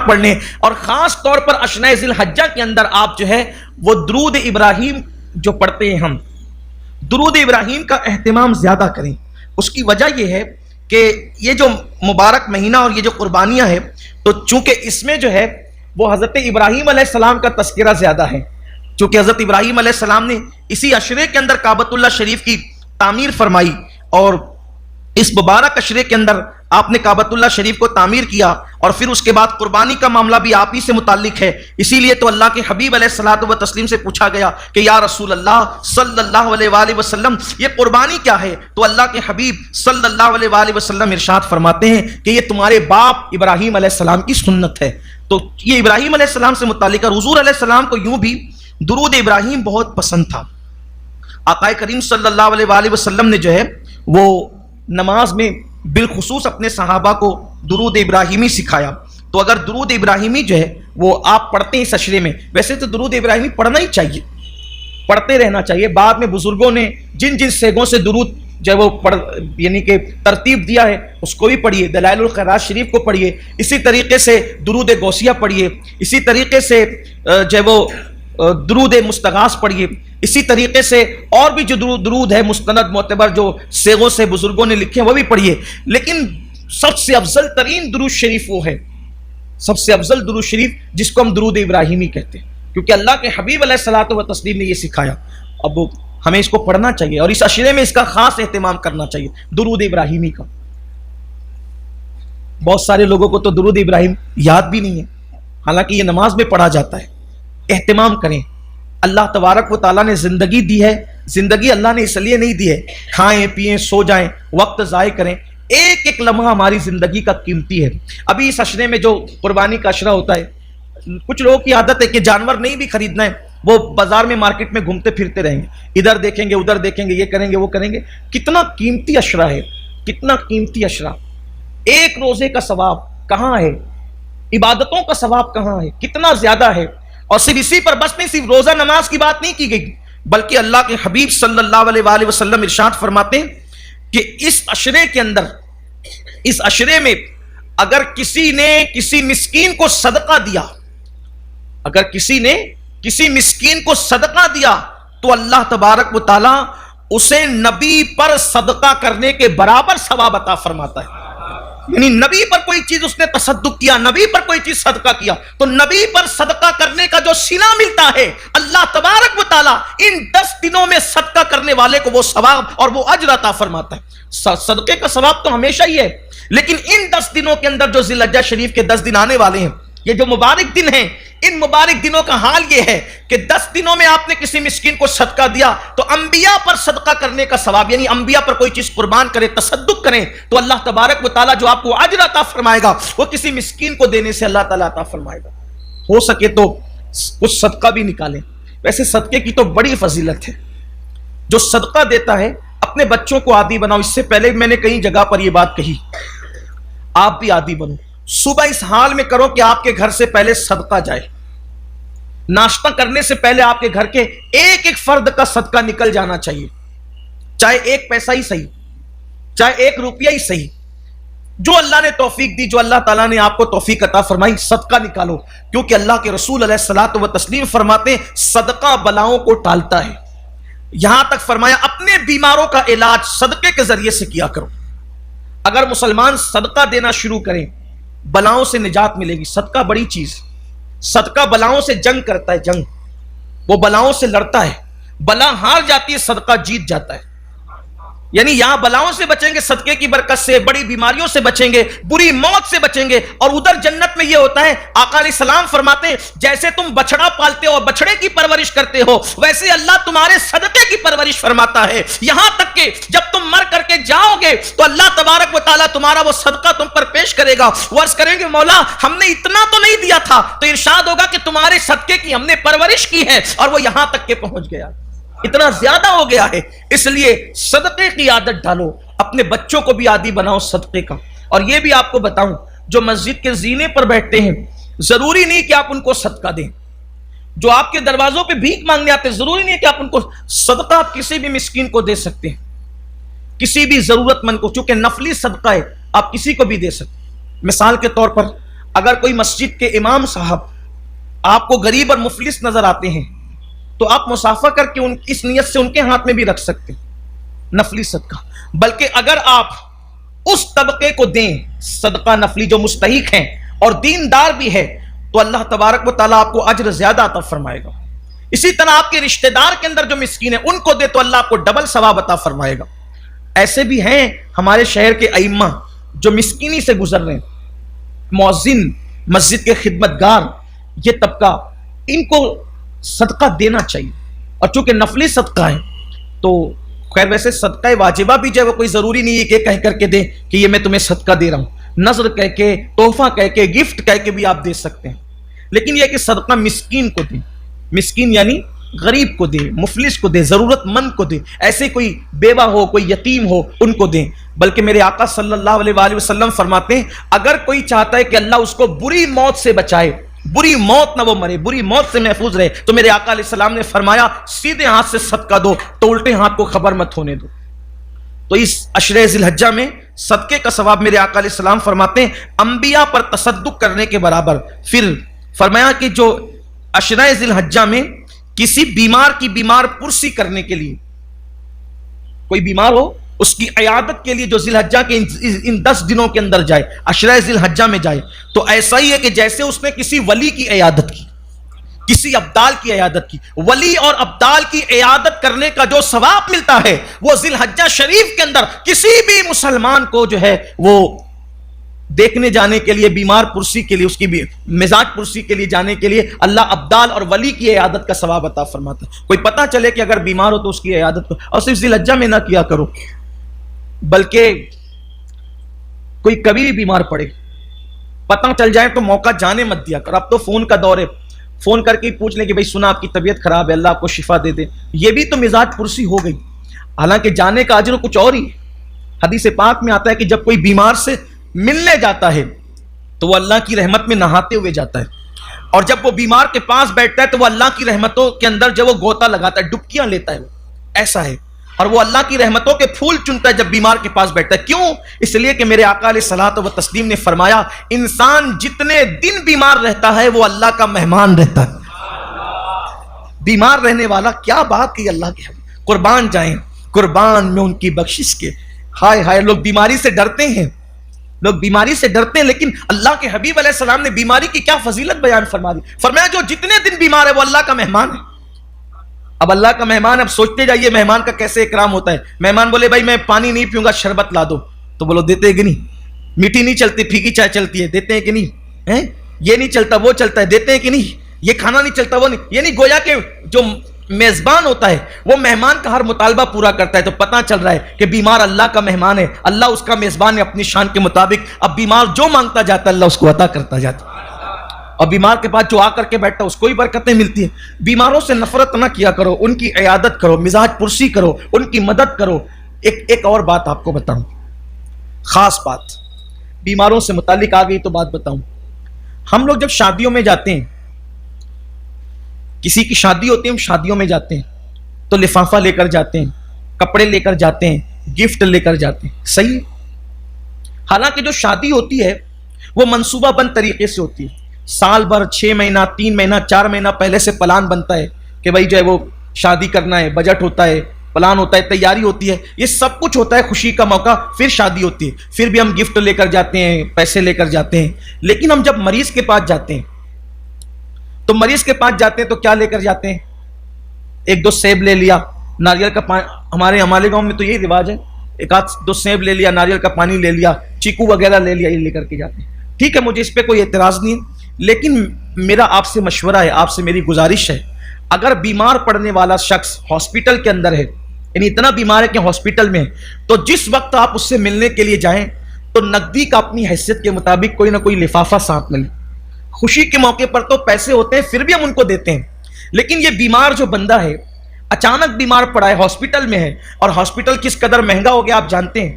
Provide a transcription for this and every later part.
پڑھنے، اور خاص طور پر اشرۂ ذی الحجہ کے اندر آپ جو ہے وہ درود ابراہیم جو پڑھتے ہیں، ہم درود ابراہیم کا اہتمام زیادہ کریں۔ اس کی وجہ یہ ہے کہ یہ جو مبارک مہینہ اور یہ جو قربانیاں ہیں، تو چونکہ اس میں جو ہے وہ حضرت ابراہیم علیہ السلام کا تذکرہ زیادہ ہے، چونکہ حضرت ابراہیم علیہ السلام نے اسی عشرے کے اندر کعبۃ اللہ شریف کی تعمیر فرمائی، اور اس مبارک عشرے کے اندر آپ نے کعبۃ اللہ شریف کو تعمیر کیا، اور پھر اس کے بعد قربانی کا معاملہ بھی آپ ہی سے متعلق ہے۔ اسی لیے تو اللہ کے حبیب علیہ الصلوۃ والتسلیم سے پوچھا گیا کہ یا رسول اللہ صلی اللہ علیہ وآلہ وسلم یہ قربانی کیا ہے؟ تو اللہ کے حبیب صلی اللہ علیہ وآلہ وسلم ارشاد فرماتے ہیں کہ یہ تمہارے باپ ابراہیم علیہ السلام کی سنت ہے۔ تو یہ ابراہیم علیہ السلام سے متعلق ہے۔ حضور علیہ السلام کو یوں بھی درود ابراہیم بہت پسند تھا۔ آقا کریم صلی اللہ علیہ وآلہ وسلم نے جو ہے وہ نماز میں بالخصوص اپنے صحابہ کو درود ابراہیمی سکھایا۔ تو اگر درود ابراہیمی جو ہے وہ آپ پڑھتے ہیں اس عشرے میں، ویسے تو درود ابراہیمی پڑھنا ہی چاہیے، پڑھتے رہنا چاہیے۔ بعد میں بزرگوں نے جن جن سیگوں سے درود جو ہے وہ یعنی کہ ترتیب دیا ہے اس کو بھی پڑھیے، دلائل الخیرات شریف کو پڑھیے، اسی طریقے سے درود غوثیہ پڑھیے، اسی طریقے سے جو ہے وہ درود مستغاث پڑھیے، اسی طریقے سے اور بھی جو درود ہے مستند معتبر جو سیغوں سے بزرگوں نے لکھے وہ بھی پڑھیے۔ لیکن سب سے افضل ترین درود شریف وہ ہے، سب سے افضل درود شریف جس کو ہم درود ابراہیمی کہتے ہیں، کیونکہ اللہ کے حبیب علیہ الصلوۃ والتسلیم نے یہ سکھایا۔ اب ہمیں اس کو پڑھنا چاہیے اور اس عشرے میں اس کا خاص اہتمام کرنا چاہیے، درود ابراہیمی کا۔ بہت سارے لوگوں کو تو درود ابراہیم یاد بھی نہیں ہے، حالانکہ یہ نماز میں پڑھا جاتا ہے۔ اہتمام کریں، اللہ تبارک و تعالیٰ نے زندگی دی ہے، زندگی اللہ نے اس لیے نہیں دی ہے کھائیں پیئیں سو جائیں وقت ضائع کریں، ایک ایک لمحہ ہماری زندگی کا قیمتی ہے۔ ابھی اس عشرے میں جو قربانی کا عشرہ ہوتا ہے، کچھ لوگوں کی عادت ہے کہ جانور نہیں بھی خریدنا ہے، وہ بازار میں مارکیٹ میں گھومتے پھرتے رہیں گے، ادھر دیکھیں گے ادھر دیکھیں گے، یہ کریں گے وہ کریں گے۔ کتنا قیمتی عشرہ ہے، کتنا قیمتی عشرہ، ایک روزے کا ثواب کہاں ہے، عبادتوں کا ثواب کہاں ہے، کتنا زیادہ ہے۔ اور صرف اسی پر بس نہیں، صرف روزہ نماز کی بات نہیں کی گئی، بلکہ اللہ کے حبیب صلی اللہ علیہ وآلہ وسلم ارشاد فرماتے ہیں کہ اس عشرے کے اندر، اس عشرے میں اگر کسی نے کسی مسکین کو صدقہ دیا، اگر کسی نے کسی مسکین کو صدقہ دیا تو اللہ تبارک و تعالی اسے نبی پر صدقہ کرنے کے برابر ثواب عطا فرماتا ہے۔ یعنی نبی پر کوئی چیز اس نے تصدق کیا، نبی پر کوئی چیز صدقہ کیا، تو نبی پر صدقہ کرنے کا جو صلہ ملتا ہے، اللہ تبارک و تعالی ان 10 دنوں میں صدقہ کرنے والے کو وہ ثواب اور وہ اجر عطا فرماتا ہے۔ صدقے کا ثواب تو ہمیشہ ہی ہے، لیکن ان 10 دنوں کے اندر جو ذی الحجہ شریف کے 10 دن آنے والے ہیں، یہ جو مبارک دن ہیں، ان مبارک دنوں کا حال یہ ہے کہ 10 دنوں میں آپ نے کسی مسکین کو صدقہ دیا تو انبیاء پر صدقہ کرنے کا ثواب، یعنی انبیاء پر کوئی چیز قربان کرے، تصدق کریں، تو اللہ تبارک و تعالیٰ جو آپ کو اجر عطا فرمائے گا وہ کسی مسکین کو دینے سے اللہ تعالیٰ عطا فرمائے گا۔ ہو سکے تو کچھ صدقہ بھی نکالیں۔ ویسے صدقے کی تو بڑی فضیلت ہے، جو صدقہ دیتا ہے اپنے بچوں کو عادی بناؤ۔ اس سے پہلے میں نے کئی جگہ پر یہ بات کہی، آپ بھی عادی بنو، صبح اس حال میں کرو کہ آپ کے گھر سے پہلے صدقہ جائے، ناشتہ کرنے سے پہلے آپ کے گھر کے ایک ایک فرد کا صدقہ نکل جانا چاہیے، چاہے 1 پیسہ ہی صحیح، چاہے 1 روپیہ ہی صحیح، جو اللہ نے توفیق دی، جو اللہ تعالیٰ نے آپ کو توفیق عطا فرمائی، صدقہ نکالو، کیونکہ اللہ کے رسول علیہ الصلوۃ والتسلیم فرماتے ہیں صدقہ بلاؤں کو ٹالتا ہے۔ یہاں تک فرمایا اپنے بیماروں کا علاج صدقے کے ذریعے سے کیا کرو۔ اگر مسلمان صدقہ دینا شروع کریں بلاؤں سے نجات ملے گی۔ صدقہ بڑی چیز، صدقہ بلاؤں سے جنگ کرتا ہے، جنگ، وہ بلاؤں سے لڑتا ہے، بلا ہار جاتی ہے، صدقہ جیت جاتا ہے۔ یعنی یہاں بلاؤں سے بچیں گے صدقے کی برکت سے، بڑی بیماریوں سے بچیں گے، بری موت سے بچیں گے، اور ادھر جنت میں یہ ہوتا ہے، آقا علیہ السلام فرماتے ہیں جیسے تم بچڑا پالتے ہو اور بچڑے کی پرورش کرتے ہو، ویسے اللہ تمہارے صدقے کی پرورش فرماتا ہے، یہاں تک کہ جب تم مر کر کے جاؤ گے تو اللہ تبارک و تعالیٰ تمہارا وہ صدقہ تم پر پیش کرے گا، وہ عرض کریں گے مولا ہم نے اتنا تو نہیں دیا تھا، تو ارشاد ہوگا کہ تمہارے صدقے کی ہم نے پرورش کی ہے، اور وہ یہاں تک کہ پہنچ گیا، اتنا زیادہ ہو گیا ہے۔ اس لیے صدقے کی عادت ڈالو، اپنے بچوں کو بھی عادی بناؤ صدقے کا۔ اور یہ بھی آپ کو بتاؤں، جو مسجد کے زینے پر بیٹھتے ہیں ضروری نہیں کہ آپ ان کو صدقہ دیں، جو آپ کے دروازوں پہ بھیک مانگنے آتے ہیں ضروری نہیں کہ آپ ان کو صدقہ، آپ کسی بھی مسکین کو دے سکتے ہیں، کسی بھی ضرورت مند کو، چونکہ نفلی صدقہ ہے آپ کسی کو بھی دے سکتے ہیں۔ مثال کے طور پر اگر کوئی مسجد کے امام صاحب آپ کو غریب اور مفلس نظر آتے ہیں تو آپ مصافحہ کر کے اس نیت سے ان کے ہاتھ میں بھی رکھ سکتے ہیں نفلی صدقہ. بلکہ اگر آپ اس طبقے کو دیں صدقہ نفلی جو مستحق ہیں اور دیندار بھی ہے تو اللہ تبارک و تعالیٰ آپ کو اجر زیادہ عطا فرمائے گا. اسی طرح آپ کے رشتہ دار کے اندر جو مسکین ہیں ان کو دے تو اللہ آپ کو ڈبل ثواب عطا فرمائے گا. ایسے بھی ہیں ہمارے شہر کے ائمہ جو مسکینی سے گزر رہے ہیں, مؤذن, مسجد کے خدمت گار, یہ طبقہ, ان کو صدقہ دینا چاہیے. اور چونکہ نفلی صدقہ ہے تو خیر ویسے صدقہ واجبہ بھی جو ہے وہ کوئی ضروری نہیں ہے کہ کہہ کر کے دیں کہ یہ میں تمہیں صدقہ دے رہا ہوں, نذر کہہ کے, تحفہ کہہ کے, گفٹ کہہ کے بھی آپ دے سکتے ہیں. لیکن یہ کہ صدقہ مسکین کو دیں, مسکین یعنی غریب کو دیں, مفلس کو دیں, ضرورت مند کو دیں. ایسے کوئی بیوہ ہو, کوئی یتیم ہو, ان کو دیں. بلکہ میرے آقا صلی اللہ علیہ وآلہ وسلم فرماتے ہیں اگر کوئی چاہتا ہے کہ اللہ اس کو بری موت سے بچائے, بری موت نہ وہ مرے, بری موت سے محفوظ رہے, تو میرے آقا علیہ السلام نے فرمایا سیدھے ہاتھ سے صدقہ دو تو الٹے ہاتھ کو خبر مت ہونے دو. تو اس عشرہ ذی الحجہ میں صدقے کا ثواب میرے آقا علیہ السلام فرماتے ہیں انبیاء پر تصدق کرنے کے برابر. پھر فرمایا کہ جو عشرہ ذی الحجہ میں کسی بیمار کی بیمار پرسی کرنے کے لیے, کوئی بیمار ہو اس کی عیادت کے لیے جو ذی الحجہ کے ان 10 دنوں کے اندر جائے, عشرہ ذی الحجہ میں جائے, تو ایسا ہی ہے کہ جیسے اس نے کسی ولی کی عیادت کی, کسی ابدال کی عیادت کی. ولی اور ابدال کی عیادت کرنے کا جو ثواب ملتا ہے وہ ذی الحجہ شریف کے اندر کسی بھی مسلمان کو جو ہے وہ دیکھنے جانے کے لیے, بیمار پرسی کے لیے, اس کی مزاج پرسی کے لیے جانے کے لیے اللہ ابدال اور ولی کی عیادت کا ثواب عطا فرماتا ہے. کوئی پتہ چلے کہ اگر بیمار ہو تو اس کی عیادت کرو, اور صرف ذی الحجہ میں نہ کیا کرو, بلکہ کوئی کبھی بھی بیمار پڑے پتہ چل جائے تو موقع جانے مت دیا کر. اب تو فون کا دور ہے, فون کر کے پوچھ لیں کہ بھائی سنا آپ کی طبیعت خراب ہے, اللہ آپ کو شفا دے دے. یہ بھی تو مزاج پرسی ہو گئی, حالانکہ جانے کا اجر کچھ اور ہی. حدیث پاک میں آتا ہے کہ جب کوئی بیمار سے ملنے جاتا ہے تو وہ اللہ کی رحمت میں نہاتے ہوئے جاتا ہے, اور جب وہ بیمار کے پاس بیٹھتا ہے تو وہ اللہ کی رحمتوں کے اندر جو وہ گوتا لگاتا ہے, ڈبکیاں لیتا ہے. وہ ایسا ہے, اور وہ اللہ کی رحمتوں کے پھول چنتا ہے جب بیمار کے پاس بیٹھتا ہے. کیوں؟ اس لیے کہ میرے آقا علیہ الصلوۃ والتسلیم نے فرمایا انسان جتنے دن بیمار رہتا ہے وہ اللہ کا مہمان رہتا ہے. بیمار رہنے والا, کیا بات کی اللہ کے حبیب, قربان جائیں قربان میں ان کی بخشش کے. ہائے ہائے, لوگ بیماری سے ڈرتے ہیں, لوگ بیماری سے ڈرتے ہیں, لیکن اللہ کے حبیب علیہ السلام نے بیماری کی کیا فضیلت بیان فرما دی. فرمایا جو جتنے دن بیمار ہے وہ اللہ کا مہمان ہے. اب اللہ کا مہمان, اب سوچتے جائیے مہمان کا کیسے اکرام ہوتا ہے. مہمان بولے بھائی میں پانی نہیں پیوں گا, شربت لا دو, تو بولو دیتے ہیں کہ نہیں. میٹھی نہیں چلتی, پھیکی چائے چلتی ہے, دیتے ہیں کہ نہیں. یہ نہیں چلتا وہ چلتا ہے, دیتے ہیں کہ نہیں. یہ کھانا نہیں چلتا وہ نہیں. یعنی گویا کہ جو میزبان ہوتا ہے وہ مہمان کا ہر مطالبہ پورا کرتا ہے. تو پتہ چل رہا ہے کہ بیمار اللہ کا مہمان ہے, اللہ اس کا میزبان ہے اپنی شان کے مطابق. اب بیمار جو مانگتا جاتا ہے اللہ اس کو عطا کرتا جاتا ہے, اور بیمار کے پاس جو آ کر کے بیٹھتا ہے اس کو ہی برکتیں ملتی ہیں. بیماروں سے نفرت نہ کیا کرو, ان کی عیادت کرو, مزاج پرسی کرو, ان کی مدد کرو. ایک اور بات آپ کو بتاؤں, خاص بات, بیماروں سے متعلق آ گئی تو بات بتاؤں. ہم لوگ جب شادیوں میں جاتے ہیں, کسی کی شادی ہوتی ہے, ہم شادیوں میں جاتے ہیں تو لفافہ لے کر جاتے ہیں, کپڑے لے کر جاتے ہیں, گفٹ لے کر جاتے ہیں, صحیح. حالانکہ جو شادی ہوتی ہے وہ منصوبہ بند طریقے سے ہوتی ہے. سال بھر 6 مہینہ 3 مہینہ 4 مہینہ پہلے سے پلان بنتا ہے کہ بھائی جو ہے وہ شادی کرنا ہے, بجٹ ہوتا ہے, پلان ہوتا ہے, تیاری ہوتی ہے, یہ سب کچھ ہوتا ہے. خوشی کا موقع, پھر شادی ہوتی ہے, پھر بھی ہم گفٹ لے کر جاتے ہیں, پیسے لے کر جاتے ہیں. لیکن ہم جب مریض کے پاس جاتے ہیں تو مریض کے پاس جاتے ہیں تو کیا لے کر جاتے ہیں؟ 1-2 سیب لے لیا, ناریل کا پانی. ہمارے گاؤں میں تو یہی رواج ہے, 1-2 سیب لے لیا, ناریل کا پانی لے لیا, چیکو وغیرہ لے لیا, یہ لے کر کے جاتے ہیں. ٹھیک ہے, مجھے اس پہ کوئی اعتراض نہیں ہے, لیکن میرا آپ سے مشورہ ہے, آپ سے میری گزارش ہے, اگر بیمار پڑنے والا شخص ہاسپٹل کے اندر ہے, یعنی اتنا بیمار ہے کہ ہاسپٹل میں ہے, تو جس وقت آپ اس سے ملنے کے لیے جائیں تو نقدی کا اپنی حیثیت کے مطابق کوئی نہ کوئی لفافہ ساتھ میں لیں. خوشی کے موقع پر تو پیسے ہوتے ہیں, پھر بھی ہم ان کو دیتے ہیں. لیکن یہ بیمار جو بندہ ہے, اچانک بیمار پڑا ہے, ہاسپٹل میں ہے, اور ہاسپٹل کس قدر مہنگا ہو گیا آپ جانتے ہیں,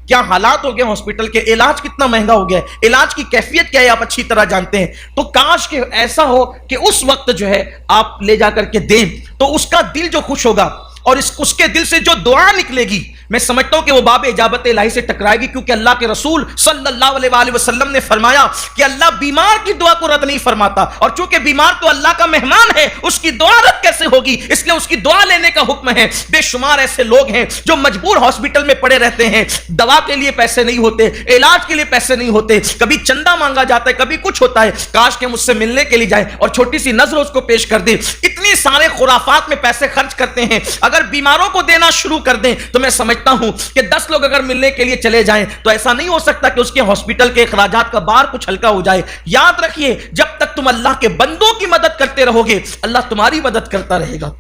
کیا حالات ہو گئے ہاسپٹل کے, علاج کتنا مہنگا ہو گیا ہے, علاج کی کیفیت کیا ہے آپ اچھی طرح جانتے ہیں. تو کاش کہ ایسا ہو کہ اس وقت جو ہے آپ لے جا کر کے دیں تو اس کا دل جو خوش ہوگا, اور اس کے دل سے جو دعا نکلے گی میں سمجھتا ہوں کہ وہ باب اجابت الہی سے ٹکرائے گی، کیونکہ اللہ کے رسول صلی اللہ علیہ وآلہ وسلم نے فرمایا کہ اللہ بیمار کی دعا کو رد نہیں فرماتا، اور چونکہ بیمار تو اللہ کا مہمان ہے اس کی دعا رد کیسے ہوگی، اس لیے اس کی دعا لینے کا حکم ہے۔ بے شمار ایسے لوگ ہیں جو مجبور ہاسپٹل میں پڑے رہتے ہیں، دوا کے لیے پیسے نہیں ہوتے، علاج کے لیے پیسے نہیں ہوتے، کبھی چندہ مانگا جاتا ہے، کبھی کچھ ہوتا ہے، کاش کہ مجھ سے ملنے کے لیے جائے اور چھوٹی سی نظر اس کو پیش کر دے۔ اتنی سارے خرافات میں پیسے خرچ کرتے ہیں، اگر بیماروں کو دینا شروع کر دیں تو میں سمجھتا ہوں کہ 10 لوگ اگر ملنے کے لیے چلے جائیں تو ایسا نہیں ہو سکتا کہ اس کے ہاسپٹل کے اخراجات کا بار کچھ ہلکا ہو جائے۔ یاد رکھیے جب تک تم اللہ کے بندوں کی مدد کرتے رہو گے اللہ تمہاری مدد کرتا رہے گا۔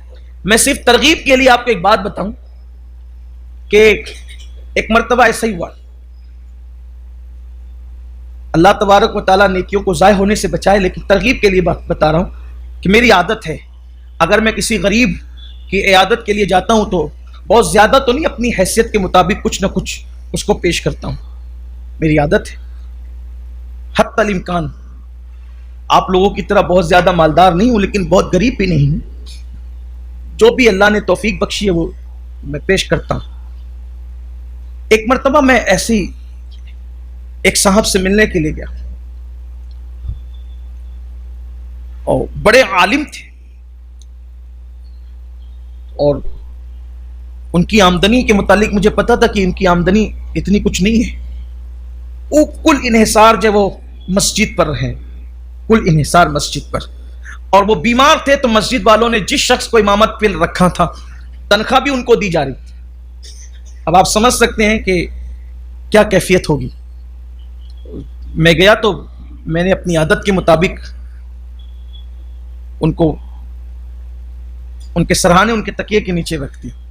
میں صرف ترغیب کے لیے آپ کو ایک بات بتاؤں کہ ایک مرتبہ ایسا ہی ہوا، اللہ تبارک و تعالیٰ نیکیوں کو ضائع ہونے سے بچائے، لیکن ترغیب کے لیے بات بتا رہا ہوں کہ میری عادت ہے اگر میں کسی غریب کی عیادت کے لیے جاتا ہوں تو بہت زیادہ تو نہیں، اپنی حیثیت کے مطابق کچھ نہ کچھ اس کو پیش کرتا ہوں، میری عادت ہے۔ حتی الامکان آپ لوگوں کی طرح بہت زیادہ مالدار نہیں ہوں لیکن بہت غریب بھی نہیں ہوں، جو بھی اللہ نے توفیق بخشی ہے وہ میں پیش کرتا ہوں۔ ایک مرتبہ میں ایسی ایک صاحب سے ملنے کے لیے گیا اور بڑے عالم تھے اور ان کی آمدنی کے متعلق مجھے پتا تھا کہ ان کی آمدنی اتنی کچھ نہیں ہے، وہ کل انحصار جو وہ مسجد پر ہیں، کل انحصار مسجد پر، اور وہ بیمار تھے تو مسجد والوں نے جس شخص کو امامت پہ رکھا تھا تنخواہ بھی ان کو دی جا رہی تھی۔ اب آپ سمجھ سکتے ہیں کہ کیا کیفیت ہوگی۔ میں گیا تو میں نے اپنی عادت کے مطابق ان کو ان کے سرہانے ان کے تکیے کے نیچے رکھ دیا،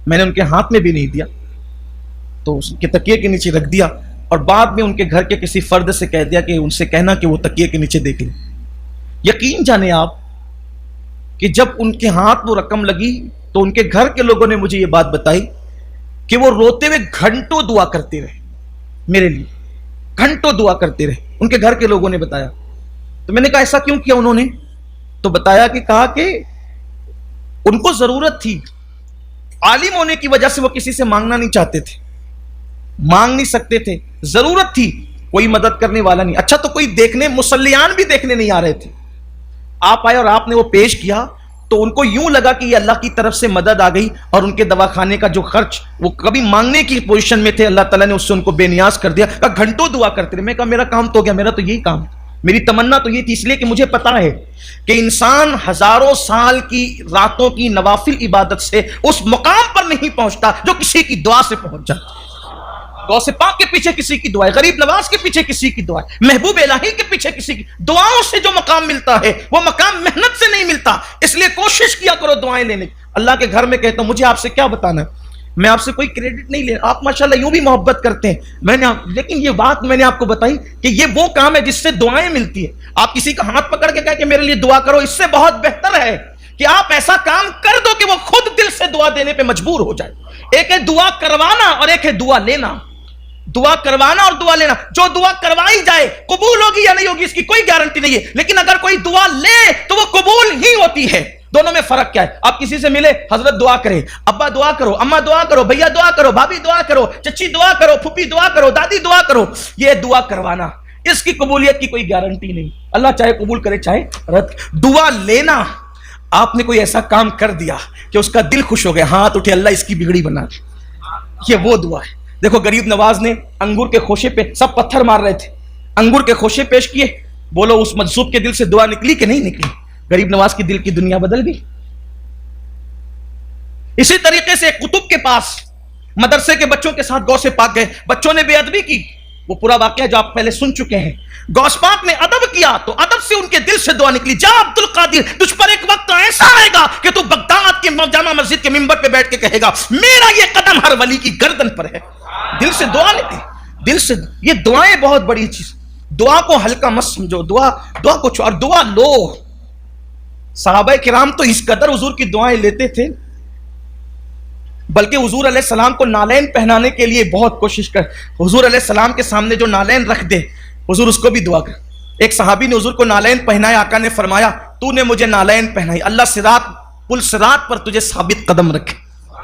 میں نے ان کے ہاتھ میں بھی نہیں دیا، تو اس کے تکیے کے نیچے رکھ دیا اور بعد میں ان کے گھر کے کسی فرد سے کہہ دیا کہ ان سے کہنا کہ وہ تکیے کے نیچے دیکھ لیں۔ یقین جانے آپ کہ جب ان کے ہاتھ وہ رقم لگی تو ان کے گھر کے لوگوں نے مجھے یہ بات بتائی کہ وہ روتے ہوئے گھنٹوں دعا کرتے رہے میرے لیے، گھنٹوں دعا کرتے رہے، ان کے گھر کے لوگوں نے بتایا۔ تو میں نے کہا ایسا کیوں کیا انہوں نے؟ تو بتایا کہ کہا کہ ان کو ضرورت تھی، عالم ہونے کی وجہ سے وہ کسی سے مانگنا نہیں چاہتے تھے، مانگ نہیں سکتے تھے، ضرورت تھی، کوئی مدد کرنے والا نہیں۔ اچھا تو کوئی دیکھنے، مصلیان بھی دیکھنے نہیں آ رہے تھے، آپ آئے اور آپ نے وہ پیش کیا تو ان کو یوں لگا کہ یہ اللہ کی طرف سے مدد آ گئی، اور ان کے دواخانے کا جو خرچ وہ کبھی مانگنے کی پوزیشن میں تھے اللہ تعالیٰ نے اس سے ان کو بے نیاز کر دیا۔ کہا گھنٹوں دعا کرتے رہے۔ میں کہا میرا کام تو ہو گیا، میرا تو یہی کام ہے، میری تمنا تو یہ تھی، اس لیے کہ مجھے پتا ہے کہ انسان ہزاروں سال کی راتوں کی نوافل عبادت سے اس مقام پر نہیں پہنچتا جو کسی کی دعا سے پہنچ جاتا ہے۔ غوث پاک کے پیچھے کسی کی دعا ہے، غریب نواز کے پیچھے کسی کی دعا ہے، محبوب الہی کے پیچھے کسی کی دعاؤں سے جو مقام ملتا ہے وہ مقام محنت سے نہیں ملتا، اس لیے کوشش کیا کرو دعائیں لینے کی۔ اللہ کے گھر میں کہتا ہوں مجھے آپ سے کیا بتانا ہے، میں آپ سے کوئی کریڈٹ نہیں لے، آپ ماشاءاللہ یوں بھی محبت کرتے ہیں، لیکن یہ بات میں نے آپ کو بتائی کہ یہ وہ کام ہے جس سے دعائیں ملتی ہے۔ آپ کسی کا ہاتھ پکڑ کے کہیں کہ میرے لیے دعا کرو، اس سے بہت بہتر ہے کہ آپ ایسا کام کر دو کہ وہ خود دل سے دعا دینے پہ مجبور ہو جائے۔ ایک ہے دعا کروانا اور ایک ہے دعا لینا، دعا کروانا اور دعا لینا۔ جو دعا کروائی جائے قبول ہوگی یا نہیں ہوگی اس کی کوئی گارنٹی نہیں ہے، لیکن اگر کوئی دعا لے تو وہ قبول ہی ہوتی ہے۔ دونوں میں فرق کیا ہے؟ آپ کسی سے ملے، حضرت دعا کرے، ابا دعا کرو، اماں دعا کرو، بھیا دعا کرو، بھابھی دعا کرو، چچی دعا کرو، پھوپھی دعا کرو، دادی دعا کرو، یہ دعا کروانا، اس کی قبولیت کی کوئی گارنٹی نہیں، اللہ چاہے قبول کرے چاہے رد۔ دعا لینا، آپ نے کوئی ایسا کام کر دیا کہ اس کا دل خوش ہو گیا، ہاتھ اٹھے اللہ اس کی بگڑی بنا دے، یہ وہ دعا ہے۔ دیکھو غریب نواز نے انگور کے خوشے پہ، سب پتھر مار رہے تھے، انگور کے خوشے پیش کیے، بولو اس مجذوب کے دل سے دعا نکلی کہ نہیں نکلی؟ غریب نواز کی دل کی دنیا بدل گئی۔ اسی طریقے سے قطب کے پاس مدرسے کے بچوں کے ساتھ غوث پاک گئے، بچوں نے بے ادبی کی، وہ پورا واقعہ جو آپ پہلے سن چکے ہیں۔ غوث پاک نے ادب کیا تو ادب سے ان کے دل سے دعا نکلی، جا عبد القادر تجھ پر ایک وقت ایسا آئے گا کہ تو بغداد کے جامع مسجد کے منبر پہ بیٹھ کے کہے گا میرا یہ قدم ہر ولی کی گردن پر ہے۔ دل سے دعا نکلی، دل سے۔ یہ دعائیں بہت بڑی چیز، دعا کو ہلکا مت سمجھو، دعا کو اور دعا لو۔ صحابہ کرام تو اس قدر حضور کی دعائیں لیتے تھے، بلکہ حضور علیہ السلام کو نالین پہنانے کے لیے بہت کوشش کر، حضور علیہ السلام کے سامنے جو نالین رکھ دے حضور اس کو بھی دعا کر۔ ایک صحابی نے حضور کو نالین پہنایا، آقا نے فرمایا تو نے مجھے نالین پہنائی، اللہ صراط پل صراط پر تجھے ثابت قدم رکھے۔